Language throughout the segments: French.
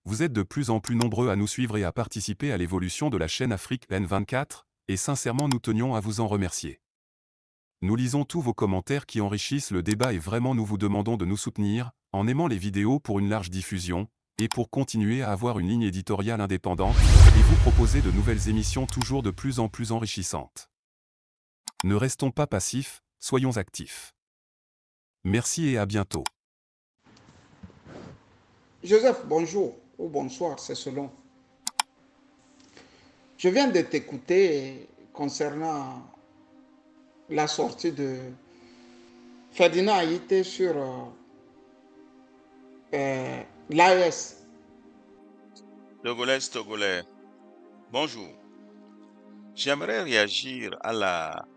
Vous êtes de plus en plus nombreux à nous suivre et à participer à l'évolution de la chaîne Afrique N24, et sincèrement nous tenions à vous en remercier. Nous lisons tous vos commentaires qui enrichissent le débat et vraiment nous vous demandons de nous soutenir, en aimant les vidéos pour une large diffusion, et pour continuer à avoir une ligne éditoriale indépendante, et vous proposer de nouvelles émissions toujours de plus en plus enrichissantes. Ne restons pas passifs, soyons actifs. Merci et à bientôt. Joseph, bonjour ou bonsoir, c'est selon. Je viens de t'écouter concernant la sortie de Ferdinand Haïté sur l'AES. Togolais, bonjour. J'aimerais réagir à la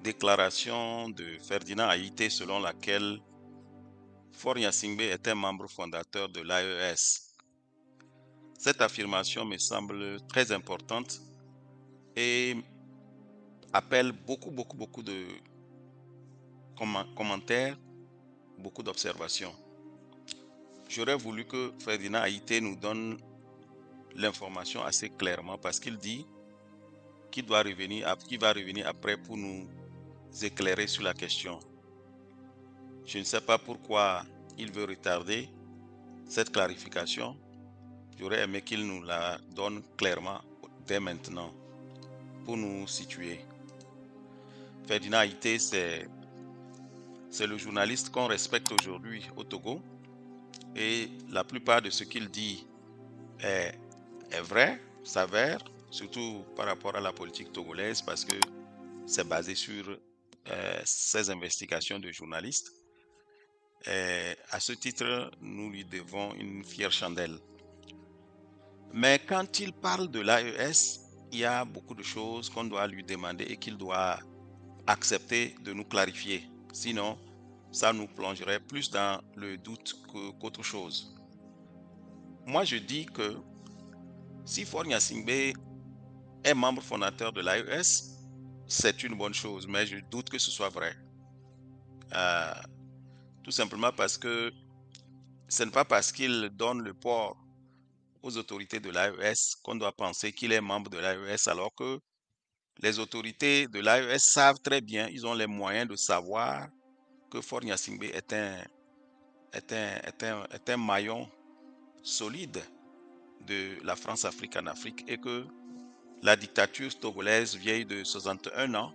déclaration de Ferdinand Haïté selon laquelle Faure Gnassingbé est un membre fondateur de l'AES. Cette affirmation me semble très importante et appelle beaucoup de commentaires, beaucoup d'observations. J'aurais voulu que Ferdinand Haïté nous donne l'information assez clairement parce qu'il dit qu'il va revenir après pour nous éclairer sur la question. Je ne sais pas pourquoi il veut retarder cette clarification. J'aurais aimé qu'il nous la donne clairement dès maintenant pour nous situer. Ferdinand Haïté, c'est le journaliste qu'on respecte aujourd'hui au Togo et la plupart de ce qu'il dit est vrai, s'avère, surtout par rapport à la politique togolaise parce que c'est basé sur ses investigations de journaliste. Et à ce titre, nous lui devons une fière chandelle. Mais quand il parle de l'AES, il y a beaucoup de choses qu'on doit lui demander et qu'il doit accepter de nous clarifier. Sinon, ça nous plongerait plus dans le doute qu'autre chose. Moi, je dis que si Faure Gnassingbé est membre fondateur de l'AES, c'est une bonne chose, mais je doute que ce soit vrai. Tout simplement parce que ce n'est pas parce qu'il donne le port aux autorités de l'AES qu'on doit penser qu'il est membre de l'AES, alors que les autorités de l'AES savent très bien, ils ont les moyens de savoir que Faure Gnassingbé est un maillon solide de la France-Afrique en Afrique et que la dictature togolaise vieille de 61 ans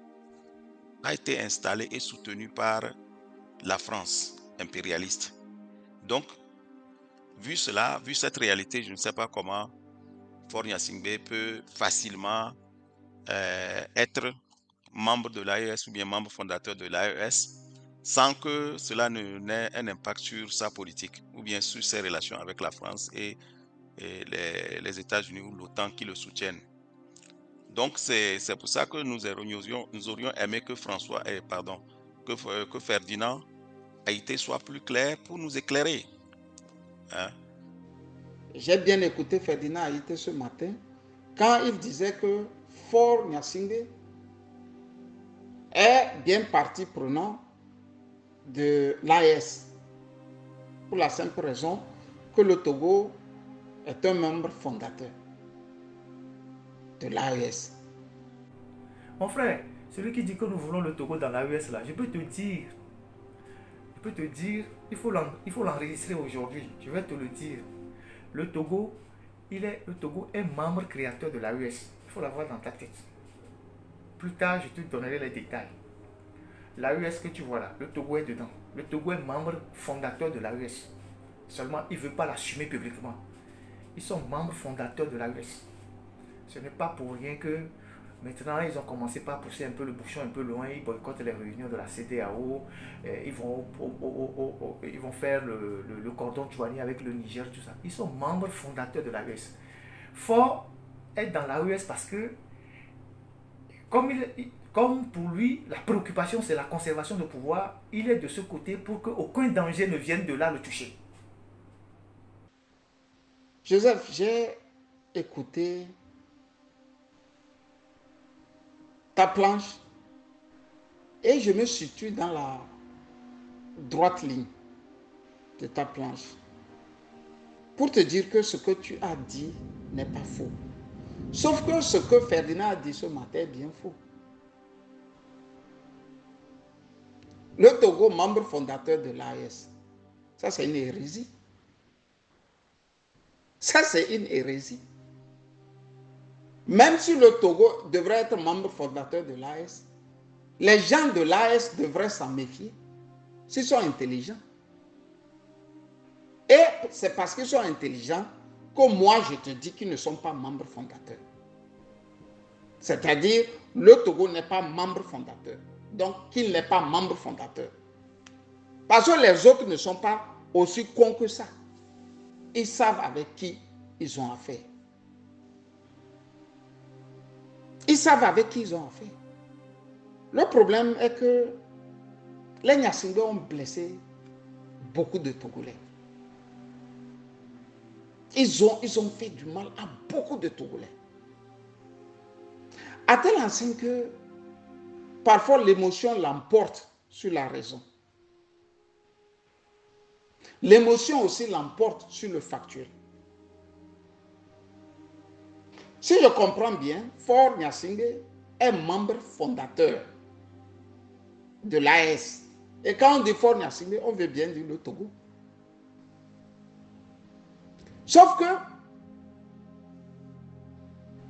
a été installée et soutenue par la France impérialiste. Donc, vu cela, vu cette réalité, je ne sais pas comment Faure Gnassingbé peut facilement être membre de l'AES ou bien membre fondateur de l'AES sans que cela n'ait un impact sur sa politique ou bien sur ses relations avec la France et les États-Unis ou l'OTAN qui le soutiennent. Donc c'est pour ça que nous aurions aimé que que Ferdinand Haïté soit plus clair pour nous éclairer. Hein? J'ai bien écouté Ferdinand Haïté ce matin quand il disait que Faure Gnassingbé est bien partie prenante de l'AES pour la simple raison que le Togo est un membre fondateur de l'AES. Mon frère, celui qui dit que nous voulons le Togo dans l'AES là, je peux te dire, il faut l'enregistrer aujourd'hui. Je vais te le dire. Le Togo est membre créateur de l'AES. Il faut l'avoir dans ta tête. Plus tard, je te donnerai les détails. L'AES que tu vois là, le Togo est dedans. Le Togo est membre fondateur de l'AES. Seulement, il ne veut pas l'assumer publiquement. Ils sont membres fondateurs de l'AES. Ce n'est pas pour rien que maintenant, ils ont commencé par pousser un peu le bouchon un peu loin. Ils boycottent les réunions de la CEDEAO. Ils vont faire le cordon douanier avec le Niger, tout ça. Ils sont membres fondateurs de l'AES. Faure est dans l'AES parce que, comme pour lui, la préoccupation, c'est la conservation de pouvoir, il est de ce côté pour qu'aucun danger ne vienne de là le toucher. Joseph, j'ai écouté ta planche et je me situe dans la droite ligne de ta planche. pour te dire que ce que tu as dit n'est pas faux. Sauf que ce que Ferdinand a dit ce matin est bien faux. Le Togo, membre fondateur de l'AES, ça c'est une hérésie. Ça c'est une hérésie. Même si le Togo devrait être membre fondateur de l'AES, les gens de l'AES devraient s'en méfier s'ils sont intelligents. Et c'est parce qu'ils sont intelligents que moi je te dis qu'ils ne sont pas membres fondateurs. C'est-à-dire, le Togo n'est pas membre fondateur. Donc, qu'il n'est pas membre fondateur. Parce que les autres ne sont pas aussi cons que ça. Ils savent avec qui ils ont affaire. Ils savent avec qui ils ont affaire. Le problème est que les Nyasingbe ont blessé beaucoup de Togolais. Ils ont fait du mal à beaucoup de Togolais. À tel enseigne que parfois l'émotion l'emporte sur la raison. L'émotion aussi l'emporte sur le factuel. Si je comprends bien, Faure Gnassingbé est membre fondateur de l'AES. Et quand on dit Faure Gnassingbé, on veut bien dire le Togo. Sauf que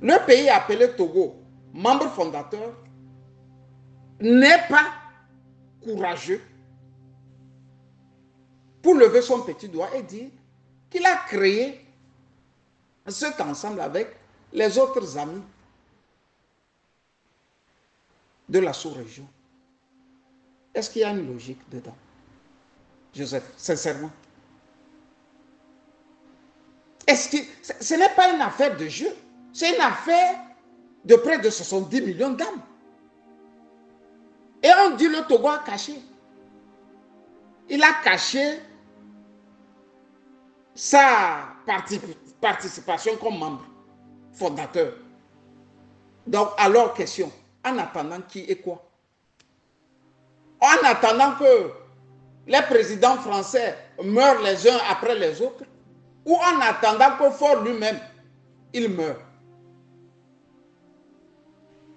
le pays appelé Togo, membre fondateur, n'est pas courageux pour lever son petit doigt et dire qu'il a créé cet ensemble avec les autres amis de la sous-région. Est-ce qu'il y a une logique dedans, Joseph, sincèrement? Est-ce que ce n'est pas une affaire de jeu, c'est une affaire de près de 70 millions d'âmes. Et on dit le Togo a caché. Il a caché sa participation comme membre fondateur. Donc, alors, question, en attendant qui et quoi? En attendant que les présidents français meurent les uns après les autres, ou en attendant que Faure lui-même, il meure.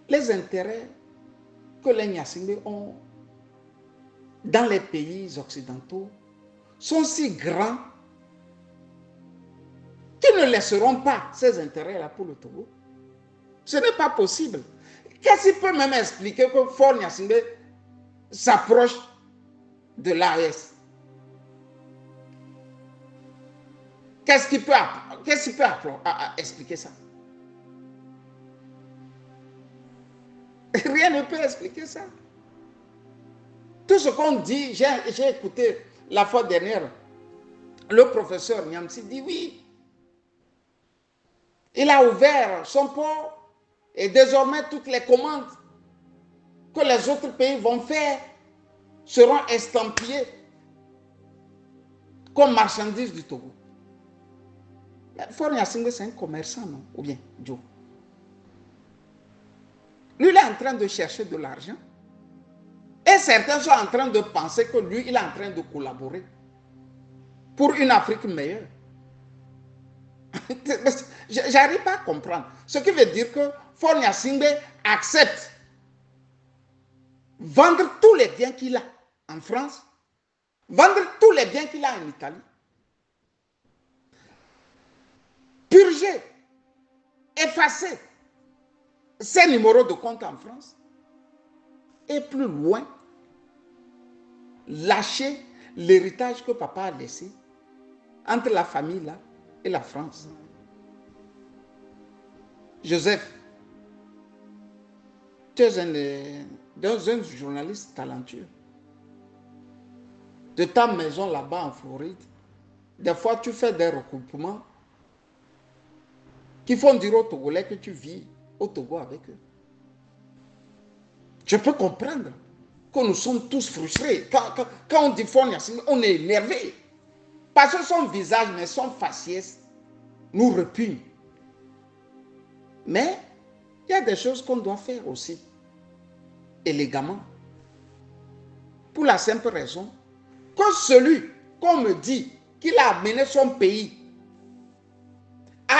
Les intérêts que les Gnassingbé ont dans les pays occidentaux sont si grands qu'ils ne laisseront pas ces intérêts-là pour le Togo. Ce n'est pas possible. Qu'est-ce qui peut même expliquer que Faure Gnassingbé s'approche de l'AES? Qu'est-ce qui peut expliquer ça? Rien ne peut expliquer ça. Tout ce qu'on dit, j'ai écouté la fois dernière, le professeur Nyamsi dit oui. Il a ouvert son port et désormais toutes les commandes que les autres pays vont faire seront estampillées comme marchandises du Togo. Faure Gnassingbé, c'est un commerçant, non? Ou bien, Joe? Lui, il est en train de chercher de l'argent. Et certains sont en train de penser que lui, il est en train de collaborer pour une Afrique meilleure. J'arrive pas à comprendre. Ce qui veut dire que Faure Gnassingbé accepte vendre tous les biens qu'il a en France, vendre tous les biens qu'il a en Italie, purger, effacer ses numéros de compte en France, et plus loin, lâcher l'héritage que papa a laissé entre la famille là et la France. Joseph, tu es un journaliste talentueux. De ta maison là-bas en Floride, des fois tu fais des recoupements qui font dire aux Togolais que tu vis au Togo avec eux. Je peux comprendre que nous sommes tous frustrés. Quand on dit Faure Gnassingbé, on est énervé. Parce que son visage, mais son faciès nous repugne. Mais il y a des choses qu'on doit faire aussi, élégamment. Pour la simple raison que celui qu'on me dit qu'il a amené son pays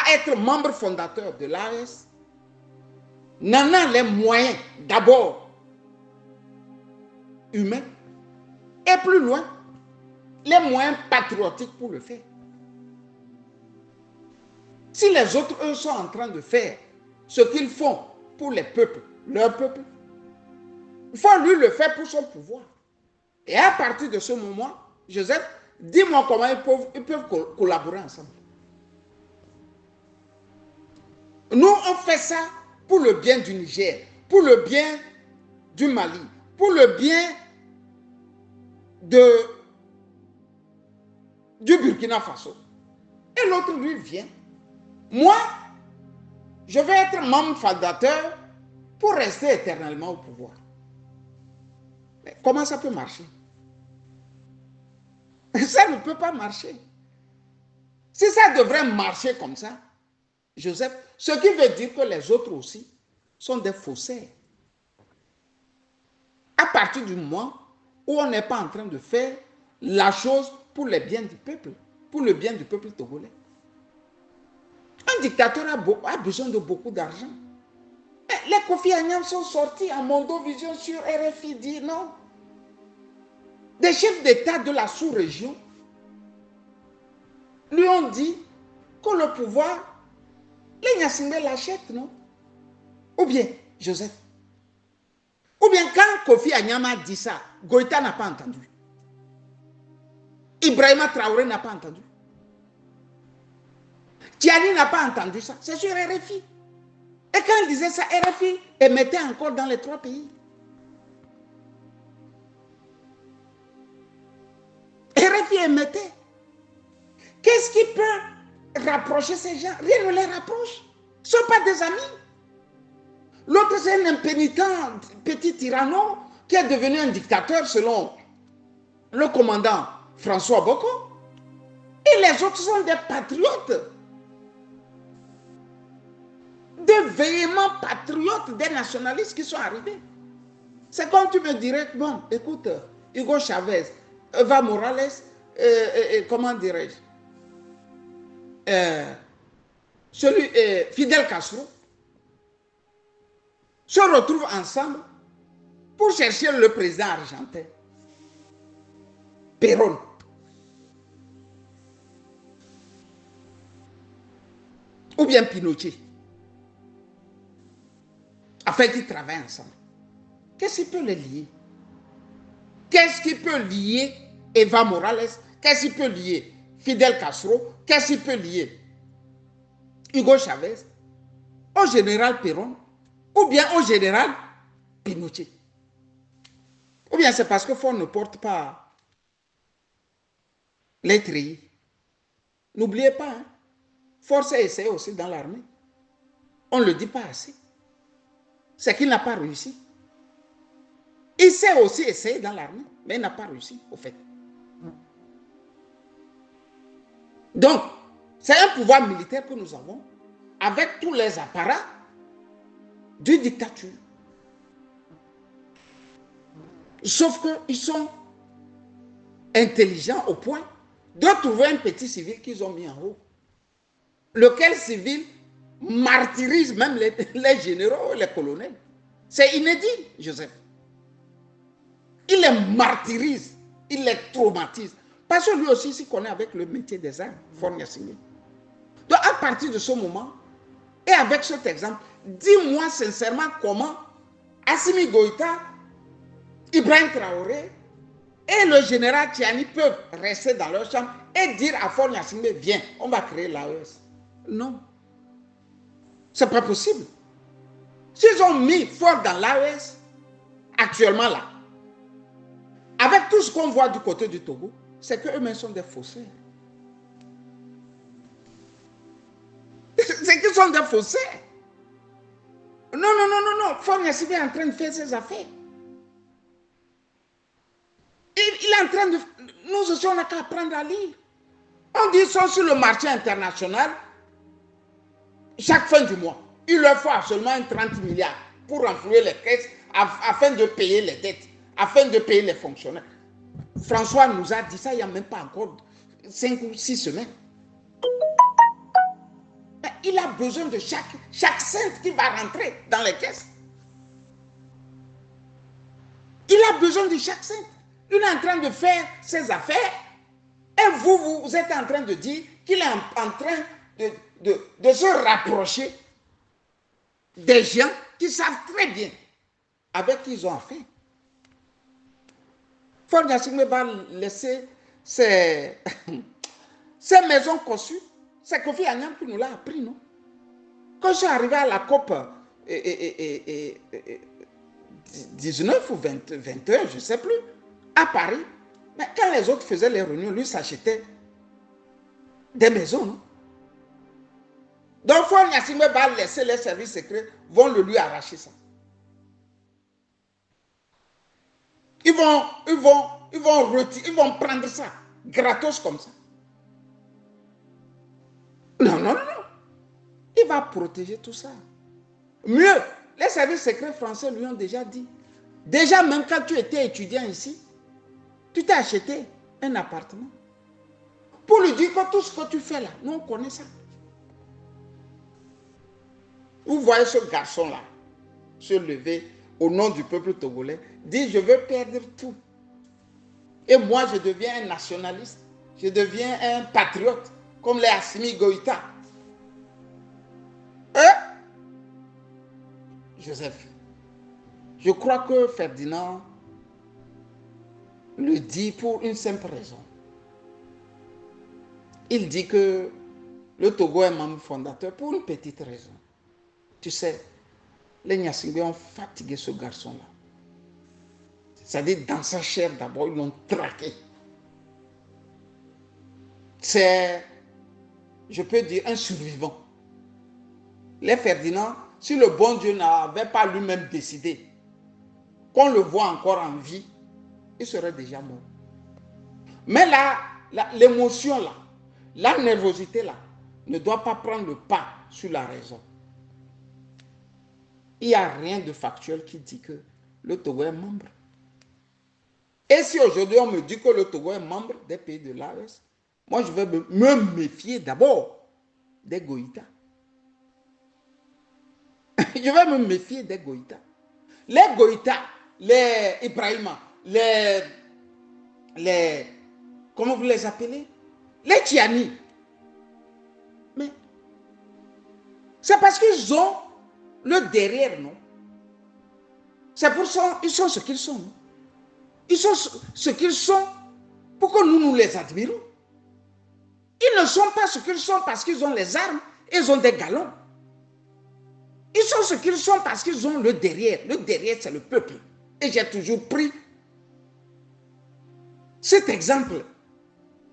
à être membre fondateur de l'AES n'en a les moyens, d'abord humains, et plus loin, les moyens patriotiques pour le faire. Si les autres, eux, sont en train de faire ce qu'ils font pour les peuples, leur peuple, il faut lui le faire pour son pouvoir. Et à partir de ce moment, Joseph, dis-moi comment ils peuvent collaborer ensemble. Nous, on fait ça pour le bien du Niger, pour le bien du Mali, pour le bien du Burkina Faso. Et l'autre, lui, vient. Moi, je vais être membre fondateur pour rester éternellement au pouvoir. Mais comment ça peut marcher? Ça ne peut pas marcher. Si ça devrait marcher comme ça, Joseph, ce qui veut dire que les autres aussi sont des faussaires. À partir du moment où on n'est pas en train de faire la chose pour le bien du peuple, pour le bien du peuple togolais. Un dictateur a besoin de beaucoup d'argent. Les Kofi Annan sont sortis en Mondovision sur RFI dire non. Des chefs d'État de la sous-région lui ont dit que le pouvoir, les Nyasimbe l'achètent, non? Ou bien, Joseph, ou bien quand Kofi Annan a dit ça, Goïta n'a pas entendu. Ibrahima Traoré n'a pas entendu. Tiani n'a pas entendu ça. C'est sur RFI. Et quand il disait ça, RFI émettait encore dans les 3 pays. RFI émettait. Qu'est-ce qui peut rapprocher ces gens? Rien ne les rapproche. Ce ne sont pas des amis. L'autre, c'est un impénitent petit tyranno qui est devenu un dictateur selon le commandant François Boko. Et les autres sont des patriotes. Des véhéments patriotes, des nationalistes qui sont arrivés. C'est comme tu me dirais, bon, écoute, Hugo Chavez, Eva Morales, comment dirais-je, Fidel Castro, se retrouvent ensemble pour chercher le président argentin, Perón. Ou bien Pinochet. Afin qu'ils travaillent ensemble. Qu'est-ce qui peut les lier? Qu'est-ce qui peut lier Eva Morales? Qu'est-ce qui peut lier Fidel Castro? Qu'est-ce qui peut lier Hugo Chavez au général Perón? Ou bien au général Pinochet? Ou bien c'est parce que Ford ne porte pas les treillis. N'oubliez pas, hein, Ford s'est essayé aussi dans l'armée. On ne le dit pas assez. C'est qu'il n'a pas réussi. Il s'est aussi essayé dans l'armée, mais il n'a pas réussi, au fait. Donc, c'est un pouvoir militaire que nous avons, avec tous les apparats d'une dictature. Sauf qu'ils sont intelligents au point de trouver un petit civil qu'ils ont mis en haut. Lequel civil martyrise même les généraux et les colonels. C'est inédit, Joseph. Il les martyrise, il les traumatise. Parce que lui aussi, il s'y connaît avec le métier des armes, Faure Gnassingbé. Donc, à partir de ce moment, et avec cet exemple, dis-moi sincèrement comment Assimi Goïta, Ibrahim Traoré et le général Tiani peuvent rester dans leur chambre et dire à Faure Gnassingbé, viens, on va créer l'AES. Non. C'est pas possible. S'ils ont mis Faure dans l'AES, actuellement là, avec tout ce qu'on voit du côté du Togo, c'est qu'eux-mêmes sont des faussaires. C'est qu'ils sont des faussaires. Non. Faure Gnassingbé est en train de faire ses affaires. Il est en train de... Nous aussi, on n'a qu'à apprendre à lire. On dit qu'ils sont sur le marché international chaque fin du mois. Il leur faut absolument 30 milliards pour renflouer les caisses afin de payer les dettes, afin de payer les fonctionnaires. François nous a dit ça il n'y a même pas encore 5 ou 6 semaines. Mais il a besoin de chaque cent qui va rentrer dans les caisses. Il a besoin de chaque cent. Il est en train de faire ses affaires. Et vous êtes en train de dire qu'il est en train de se rapprocher des gens qui savent très bien avec qui ils ont affaire. Faure Gnassingbé va laisser ces maisons conçues. C'est Kofi Annan qui nous l'a appris, non? Quand je suis arrivé à la COP 19 ou 21, je ne sais plus, à Paris, mais quand les autres faisaient les réunions, lui s'achetait des maisons, non? Donc, Faure Gnassingbé va laisser les services secrets, vont le lui arracher ça. Ils vont prendre ça, gratos comme ça. Non, non, non, non. Il va protéger tout ça. Mieux, les services secrets français lui ont déjà dit. Déjà, même quand tu étais étudiant ici, tu t'es acheté un appartement. Pour lui dire que tout ce que tu fais là, nous on connaît ça. Vous voyez ce garçon-là se lever au nom du peuple togolais, dire je veux perdre tout. Et moi je deviens un nationaliste, je deviens un patriote, comme les Assimi Goïta. Joseph, je crois que Ferdinand le dit pour une simple raison. Il dit que le Togo est membre fondateur pour une petite raison. Tu sais, les Gnassingbé ont fatigué ce garçon-là. C'est-à-dire, dans sa chair, d'abord, ils l'ont traqué. C'est, je peux dire, un survivant. Les Ferdinand, si le bon Dieu n'avait pas lui-même décidé qu'on le voit encore en vie, il serait déjà mort. Mais là, l'émotion là, la nervosité là, ne doit pas prendre le pas sur la raison. Il n'y a rien de factuel qui dit que le Togo est membre. Et si aujourd'hui on me dit que le Togo est membre des pays de l'AES, moi je vais me méfier d'abord des Goïta. Je vais me méfier des Goïta. Les Goïta, les Ibrahima, comment vous les appelez? Les Tiani. Mais c'est parce qu'ils ont le derrière, non? C'est pour ça qu'ils sont ce qu'ils sont. Non? Ils sont ce qu'ils sont pour que nous les admirons. Ils ne sont pas ce qu'ils sont parce qu'ils ont les armes et ils ont des galons. Ils sont ce qu'ils sont parce qu'ils ont le derrière. Le derrière, c'est le peuple. Et j'ai toujours pris cet exemple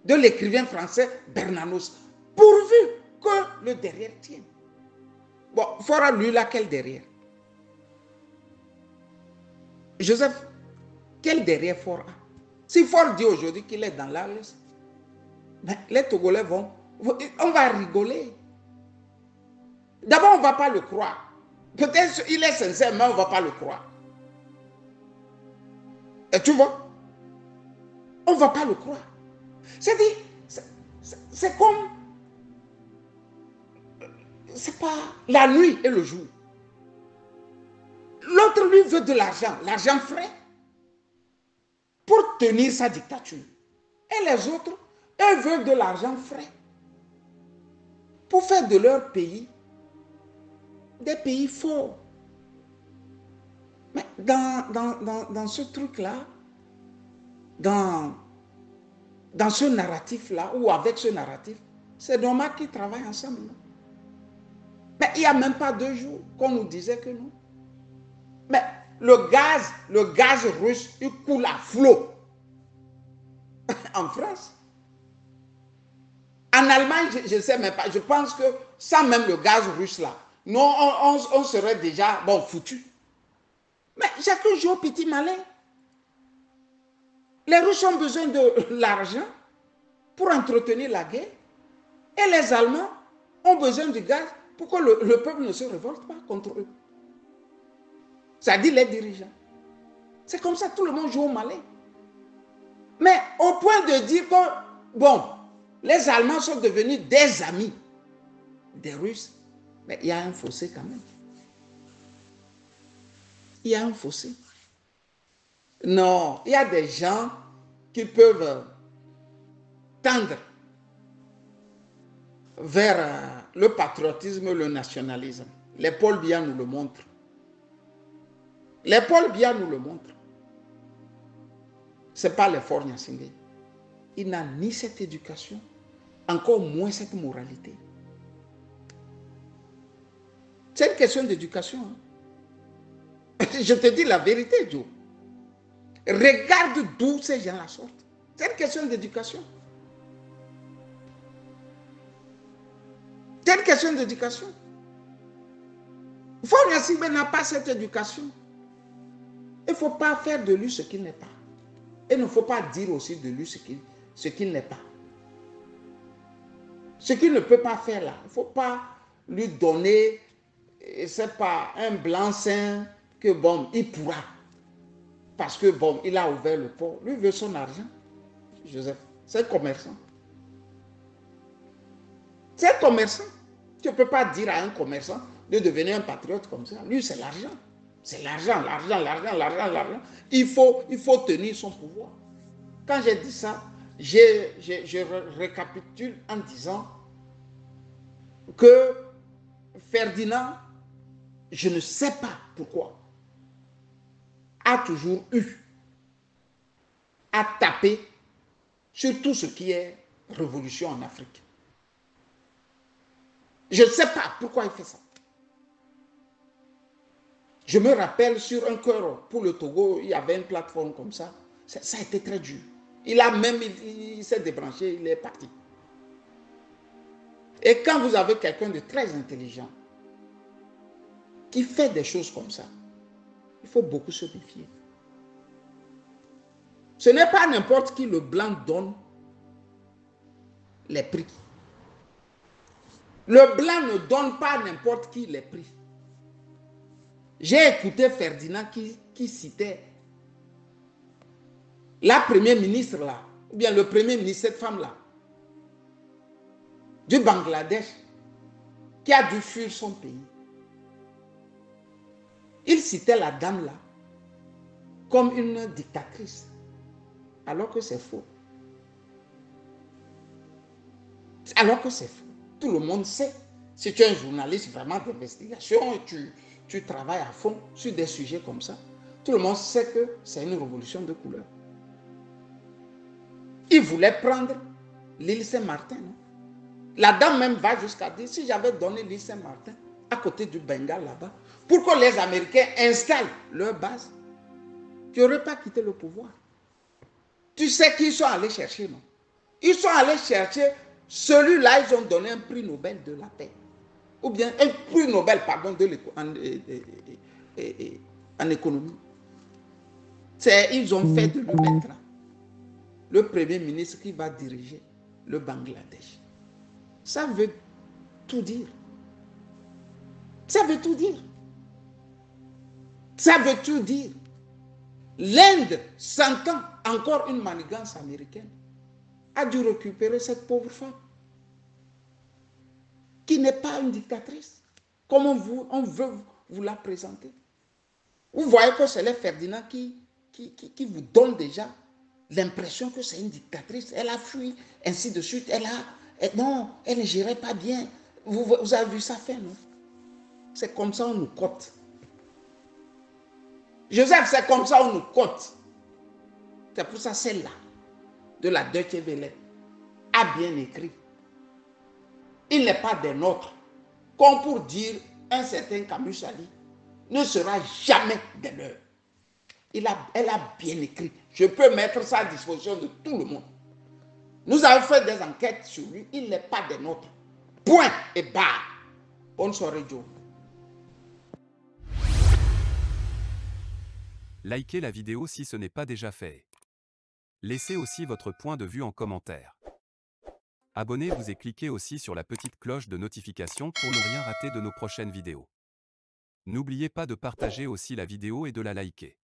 de l'écrivain français Bernanos, pourvu que le derrière tienne. Bon, Faure, lui, là, quel derrière? Joseph, quel derrière Faure a? Si Faure dit aujourd'hui qu'il est dans l'AES, les Togolais on va rigoler. D'abord, on ne va pas le croire. Peut-être qu'il est sincère, mais on ne va pas le croire. Et tu vois, on ne va pas le croire. C'est comme, c'est pas la nuit et le jour. L'autre, lui, veut de l'argent frais, pour tenir sa dictature. Et les autres, eux, veulent de l'argent frais, pour faire de leur pays des pays forts. Mais dans ce truc-là, dans ce narratif-là, ou avec ce narratif, c'est normal qu'ils travaillent ensemble. Non? Mais il n'y a même pas 2 jours qu'on nous disait que non. Mais le gaz russe, il coule à flot en France. En Allemagne, je ne sais même pas. Je pense que sans même le gaz russe là, nous, on serait déjà foutu. Mais chacun joue au petit malin. Les Russes ont besoin de l'argent pour entretenir la guerre. Et les Allemands ont besoin du gaz pour que le peuple ne se révolte pas contre eux. Ça dit les dirigeants. C'est comme ça, tout le monde joue au malin. Mais au point de dire que, les Allemands sont devenus des amis des Russes. Mais il y a un fossé quand même. Il y a un fossé. Non, il y a des gens qui peuvent tendre vers le patriotisme, le nationalisme. Les Paul Biya nous le montrent. Les Paul Biya nous le montrent. Ce n'est pas l'effort Gnassingbé. Il n'a ni cette éducation, encore moins cette moralité. C'est une question d'éducation. Hein. Je te dis la vérité, Joe. Regarde d'où ces gens-là sortent. C'est une question d'éducation. C'est une question d'éducation. Faure Gnassingbé n'a pas cette éducation. Il ne faut pas faire de lui ce qu'il n'est pas. Et il ne faut pas dire aussi de lui ce qu'il n'est pas. Ce qu'il ne peut pas faire là, il ne faut pas lui donner, c'est pas un blanc-seing que bon, il pourra. Parce que bon, il a ouvert le port. Lui veut son argent. Joseph, c'est un commerçant. C'est un commerçant. Tu ne peux pas dire à un commerçant de devenir un patriote comme ça. Lui, c'est l'argent. C'est l'argent, l'argent, l'argent, l'argent, l'argent. Il faut tenir son pouvoir. Quand j'ai dit ça, je récapitule en disant que Ferdinand, je ne sais pas pourquoi, a toujours eu à taper sur tout ce qui est révolution en Afrique. Je ne sais pas pourquoi il fait ça. Je me rappelle sur un cœur pour le Togo, il y avait une plateforme comme ça. Ça a été très dur. Il s'est débranché, il est parti. Et quand vous avez quelqu'un de très intelligent qui fait des choses comme ça, il faut beaucoup se méfier. Ce n'est pas n'importe qui le blanc donne les prix. Le blanc ne donne pas n'importe qui les prix. J'ai écouté Ferdinand qui citait la première ministre là, ou bien le premier ministre, cette femme-là, du Bangladesh, qui a dû fuir son pays. Il citait la dame là comme une dictatrice, alors que c'est faux. Alors que c'est faux. Tout le monde sait. Si tu es un journaliste vraiment d'investigation et tu travailles à fond sur des sujets comme ça, tout le monde sait que c'est une révolution de couleur. Il voulait prendre l'île Saint-Martin. La dame même va jusqu'à dire, si j'avais donné l'île Saint-Martin à côté du Bengale là-bas, pour que les Américains installent leur base, tu n'aurais pas quitté le pouvoir. Tu sais qu'ils sont allés chercher, non? Ils sont allés chercher celui-là, ils ont donné un prix Nobel de la paix. Ou bien un prix Nobel, pardon, en économie. Ils ont fait de lui maintenant le premier ministre qui va diriger le Bangladesh. Ça veut tout dire. Ça veut tout dire. Ça veut tout dire. L'Inde, sentant encore une manigance américaine, a dû récupérer cette pauvre femme qui n'est pas une dictatrice, comme on veut vous la présenter. Vous voyez que c'est le Ferdinand qui vous donne déjà l'impression que c'est une dictatrice. Elle a fui, ainsi de suite. Non, elle ne gérait pas bien. Vous avez vu ça faire, non? C'est comme ça on nous cote. Joseph, c'est comme ça on nous cote. C'est pour ça celle-là, de la Deutsche Welle, a bien écrit. Il n'est pas des nôtres. Comme pour dire un certain Camus Sali ne sera jamais des leurs. Elle a bien écrit. Je peux mettre ça à disposition de tout le monde. Nous avons fait des enquêtes sur lui. Il n'est pas des nôtres. Point et barre. Bonne soirée, Joe. Likez la vidéo si ce n'est pas déjà fait. Laissez aussi votre point de vue en commentaire. Abonnez-vous et cliquez aussi sur la petite cloche de notification pour ne rien rater de nos prochaines vidéos. N'oubliez pas de partager aussi la vidéo et de la liker.